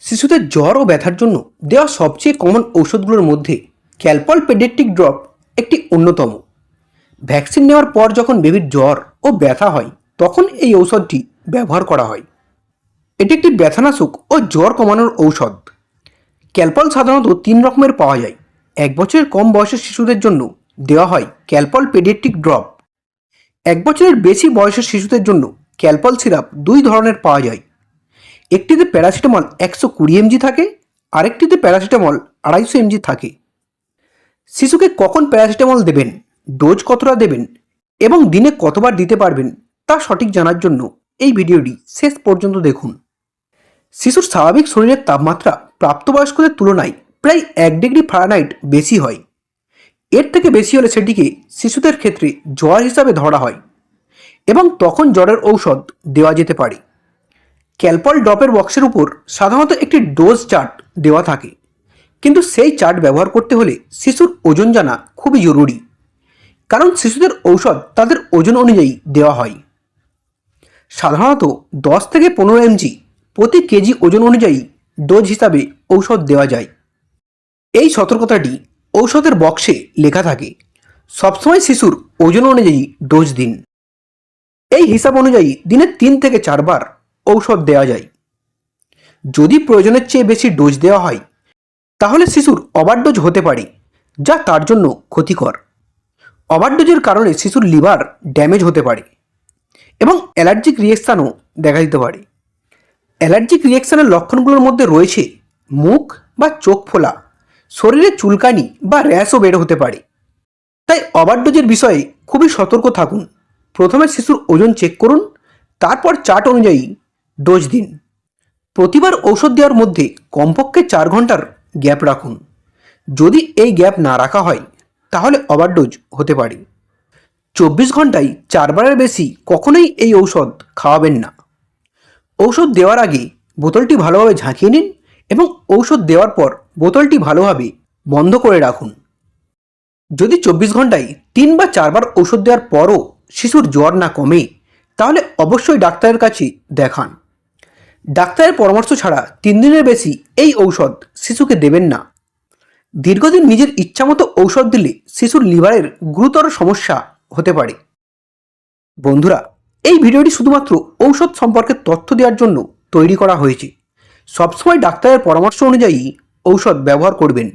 শিশুদের জ্বর ও ব্যথার জন্য দেওয়া সবচেয়ে কমন ঔষধগুলোর মধ্যে ক্যালপল পেডিয়াট্রিক ড্রপ একটি অন্যতম। ভ্যাকসিন নেওয়ার পর যখন বেবির জ্বর ও ব্যথা হয় তখন এই ঔষধটি ব্যবহার করা হয়। এটি একটি ব্যথানাশক ও জ্বর কমানোর ঔষধ। ক্যালপল সাধারণত 3 রকমের পাওয়া যায়। 1 বছরের কম বয়সের শিশুদের জন্য দেওয়া হয় ক্যালপল পেডিয়াট্রিক ড্রপ। 1 বছরের বেশি বয়সের শিশুদের জন্য ক্যালপল সিরাপ 2 ধরনের পাওয়া যায়। একটিতে প্যারাসিটামল 120 mg থাকে, আরেকটিতে প্যারাসিটামল 250 mg থাকে। শিশুকে কখন প্যারাসিটামল দেবেন, ডোজ কতটা দেবেন এবং দিনে কতবার দিতে পারবেন তা সঠিক জানার জন্য এই ভিডিওটি শেষ পর্যন্ত দেখুন। শিশুর স্বাভাবিক শরীরের তাপমাত্রা প্রাপ্তবয়স্কদের তুলনায় প্রায় 1 ডিগ্রি ফারেনহাইট বেশি হয়। এর থেকে বেশি হলে সেটিকে শিশুদের ক্ষেত্রে জ্বর হিসাবে ধরা হয় এবং তখন জ্বরের ঔষধ দেওয়া যেতে পারে। ক্যালপল ড্রপের বক্সের উপর সাধারণত একটি ডোজ চার্ট দেওয়া থাকে, কিন্তু সেই চার্ট ব্যবহার করতে হলে শিশুর ওজন জানা খুবই জরুরি, কারণ শিশুদের ঔষধ তাদের ওজন অনুযায়ী দেওয়া হয়। সাধারণত 10 থেকে 15 mg প্রতি কেজি ওজন অনুযায়ী ডোজ হিসাবে ঔষধ দেওয়া যায়। এই সতর্কতাটি ঔষধের বক্সে লেখা থাকে। সবসময় শিশুর ওজন অনুযায়ী ডোজ দিন। এই হিসাব অনুযায়ী দিনে 3 থেকে 4 বার ঔষধ দেওয়া যায়। যদি প্রয়োজনের চেয়ে বেশি ডোজ দেওয়া হয় তাহলে শিশুর ওভারডোজ হতে পারে, যা তার জন্য ক্ষতিকর। ওভারডোজের কারণে শিশুর লিভার ড্যামেজ হতে পারে এবং অ্যালার্জিক রিঅ্যাকশানও দেখা দিতে পারে। অ্যালার্জিক রিঅ্যাকশানের লক্ষণগুলোর মধ্যে রয়েছে মুখ বা চোখ ফোলা, শরীরে চুলকানি বা র্যাশও বের হতে পারে। তাই ওভারডোজের বিষয়ে খুবই সতর্ক থাকুন। প্রথমে শিশুর ওজন চেক করুন, তারপর চার্ট অনুযায়ী ডোজ দিন। প্রতিবার ঔষধ দেওয়ার মধ্যে কমপক্ষে 4 ঘন্টার গ্যাপ রাখুন। যদি এই গ্যাপ না রাখা হয় তাহলে ওভারডোজ হতে পারে। 24 ঘন্টায় 4 বারের বেশি কখনোই এই ঔষধ খাওয়াবেন না। ঔষধ দেওয়ার আগে বোতলটি ভালোভাবে ঝাঁকিয়ে নিন এবং ঔষধ দেওয়ার পর বোতলটি ভালোভাবে বন্ধ করে রাখুন। যদি 24 ঘন্টায় 3 বা 4 বার ঔষধ দেওয়ার পরও শিশুর জ্বর না কমে তাহলে অবশ্যই ডাক্তারের কাছে দেখান। ডাক্তারের পরামর্শ ছাড়া 3 দিনের বেশি এই ঔষধ শিশুকে দেবেন না। দীর্ঘদিন নিজের ইচ্ছামতো ঔষধ দিলে শিশুর লিভারের গুরুতর সমস্যা হতে পারে। বন্ধুরা, এই ভিডিওটি শুধুমাত্র ঔষধ সম্পর্কে তথ্য দেওয়ার জন্য তৈরি করা হয়েছে। সবসময় ডাক্তারের পরামর্শ অনুযায়ী ঔষধ ব্যবহার করবেন।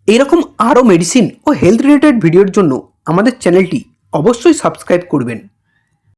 এইরকম আরও মেডিসিন ও হেলথ রিলেটেড ভিডিওর জন্য আমাদের চ্যানেলটি অবশ্যই সাবস্ক্রাইব করবেন।